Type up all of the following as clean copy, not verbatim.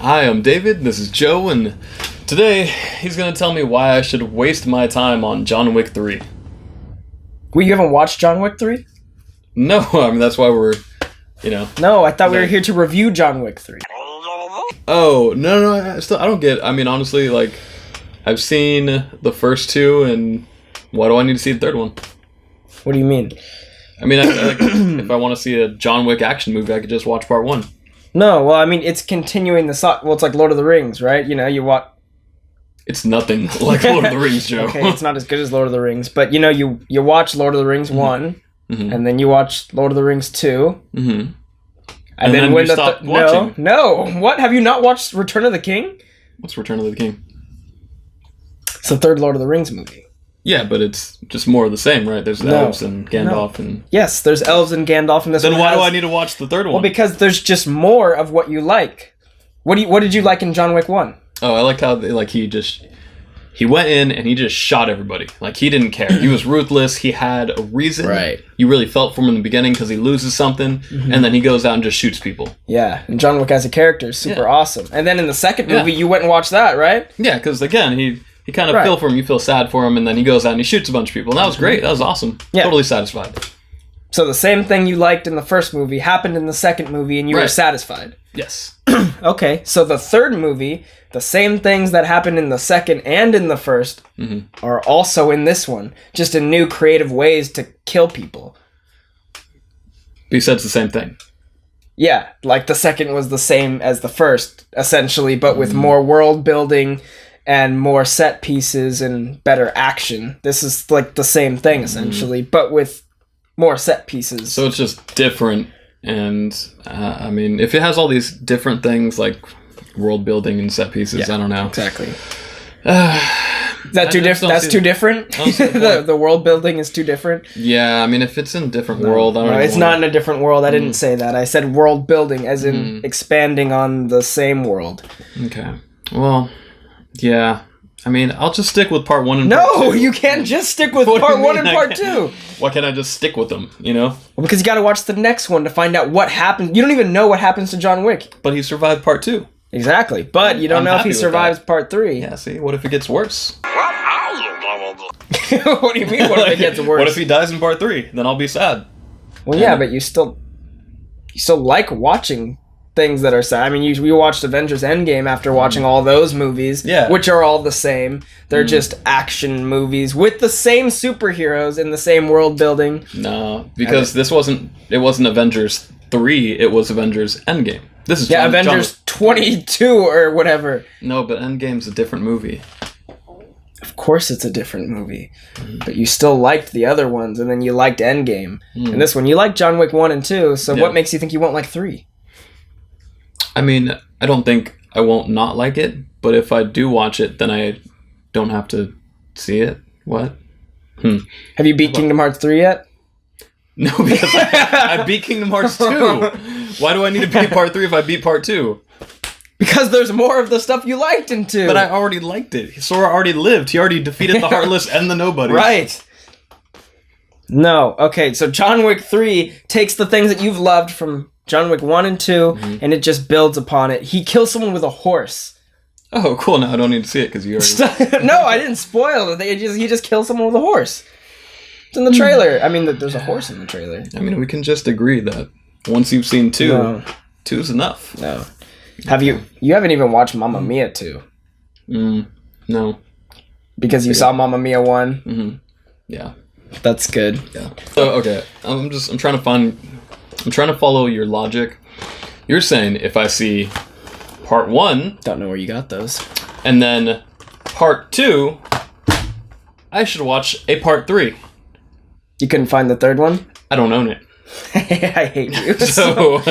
Hi, I'm David, this is Joe, and today he's going to tell me why I should waste my time on John Wick 3. Well, you haven't watched John Wick 3? No, I mean, that's why we're, No, I thought we were here to review John Wick 3. Oh, no, I don't get, I mean, honestly, like, I've seen the first two, and why do I need to see the third one? What do you mean? I mean, if I want to see a John Wick action movie, I could just watch part one. No, well, I mean, it's continuing the... Well, it's like Lord of the Rings, right? You watch... It's nothing like Lord of the Rings, Joe. Okay, it's not as good as Lord of the Rings, but, you watch Lord of the Rings 1, and then you watch Lord of the Rings 2, and then when you stopped watching. No, what? Have you not watched Return of the King? What's Return of the King? It's the third Lord of the Rings movie. Yeah, but it's just more of the same, right? There's elves and Gandalf and... Yes, there's elves and Gandalf in this one. Then why do I need to watch the third one? Well, because there's just more of what you like. What did you like in John Wick 1? Oh, I liked how he went in and he just shot everybody. Like, he didn't care. He was ruthless. He had a reason. Right. You really felt for him in the beginning because he loses something, and then he goes out and just shoots people. Yeah, and John Wick as a character is super awesome. And then in the second movie, you went and watched that, right? Yeah, because, again, he kind of feel for him. You feel sad for him, and then he goes out and he shoots a bunch of people. And that was great. That was awesome. Yeah. Totally satisfied. So the same thing you liked in the first movie happened in the second movie, and you were satisfied. Yes. Okay, so the third movie, the same things that happened in the second and in the first are also in this one, just in new creative ways to kill people. But you said it's the same thing. Yeah, like the second was the same as the first, essentially, but with more world building and more set pieces and better action. This is like the same thing, essentially, but with more set pieces. So it's just different, and I mean, if it has all these different things like world building and set pieces, I don't know. Exactly. That's too different? The world building is too different? Yeah, I mean, if it's in a different world, I don't know. It's not in a different world. I didn't say that. I said world building, as in expanding on the same world. Okay. Well, yeah. I mean, I'll just stick with part one and part two. No, you can't just stick with part one and part two. Why can't I just stick with them, Well, because you gotta watch the next one to find out what happened. You don't even know what happens to John Wick. But he survived part two. Exactly. But you don't know if he survives part three. Yeah, see? What if it gets worse? What do you mean, what if it gets worse? What if he dies in part three? Then I'll be sad. Well, yeah, but you still like watching things that are sad. I mean, we watched Avengers Endgame after watching all those movies, which are all the same. They're just action movies with the same superheroes in the same world building. No, because it wasn't Avengers 3, it was Avengers Endgame. This is Avengers 22 or whatever. No, but Endgame's a different movie. Of course it's a different movie. But you still liked the other ones, and then you liked Endgame. And this one, you liked John Wick 1 and 2, so what makes you think you won't like 3? I mean, I don't think I won't not like it, but if I do watch it, then I don't have to see it. What? Have you beat Kingdom Hearts 3 yet? No, because I beat Kingdom Hearts 2. Why do I need to beat part 3 if I beat part 2? Because there's more of the stuff you liked in 2. But I already liked it. Sora already lived. He already defeated the Heartless and the Nobodies. Right. No. Okay, so John Wick 3 takes the things that you've loved from John Wick 1 and 2, and it just builds upon it. He kills someone with a horse. Oh, cool. Now I don't need to see it because you already... No, I didn't spoil it. He just kills someone with a horse. It's in the trailer. I mean, there's a horse in the trailer. I mean, we can just agree that once you've seen 2, 2's enough. No. You haven't even watched Mamma Mia 2. No. Because you saw Mamma Mia 1? Yeah. That's good. Yeah. So, okay. I'm trying to follow your logic. You're saying if I see part 1... Don't know where you got those. And then part 2, I should watch a part 3. You couldn't find the third one? I don't own it. I hate you. So,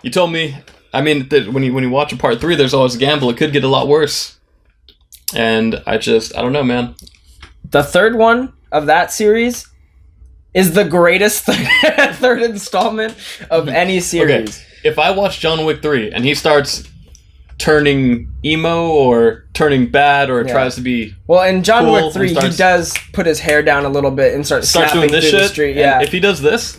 you told me... I mean, when you watch a part 3, there's always a gamble. It could get a lot worse. And I don't know, man. The third one of that series is the greatest third installment of any series. Okay. If I watch John Wick 3 and he starts turning emo or turning bad or tries to be in John Wick 3, he does put his hair down a little bit and starts snapping doing this through shit, the street. Yeah. If he does this,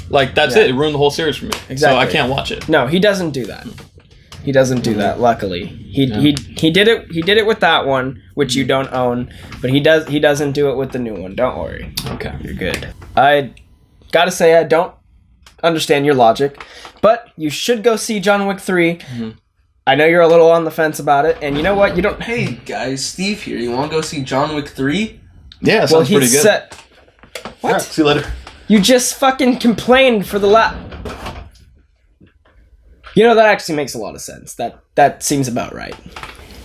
like, that's it. It ruined the whole series for me. Exactly. So I can't watch it. No, he doesn't do that. He doesn't do that. Luckily, he did it. He did it with that one, which you don't own, but he doesn't do it with the new one. Don't worry. Okay, you're good. I gotta say I don't understand your logic, but you should go see John Wick 3. Mm-hmm. I know you're a little on the fence about it, and you know what? You don't. Hey guys, Steve here. You want to go see John Wick 3? Yeah, sounds pretty good. What? Right, see you later. You just fucking complained for the You know, that actually makes a lot of sense. That seems about right.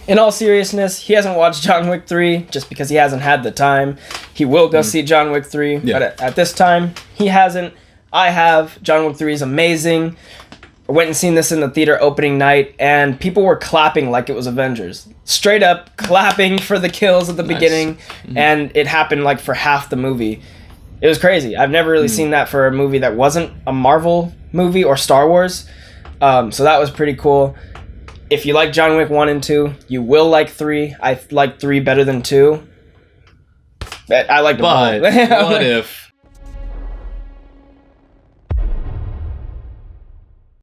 In all seriousness, he hasn't watched John Wick 3 just because he hasn't had the time. He will go see John Wick 3, but at this time, he hasn't. I have. John Wick 3 is amazing. I went and seen this in the theater opening night, and people were clapping like it was Avengers. Straight up clapping for the kills at the beginning, and it happened like for half the movie. It was crazy. I've never really seen that for a movie that wasn't a Marvel movie or Star Wars. So that was pretty cool. If you like John Wick 1 and 2, you will like 3. I like 3 better than 2. I like them both. But what if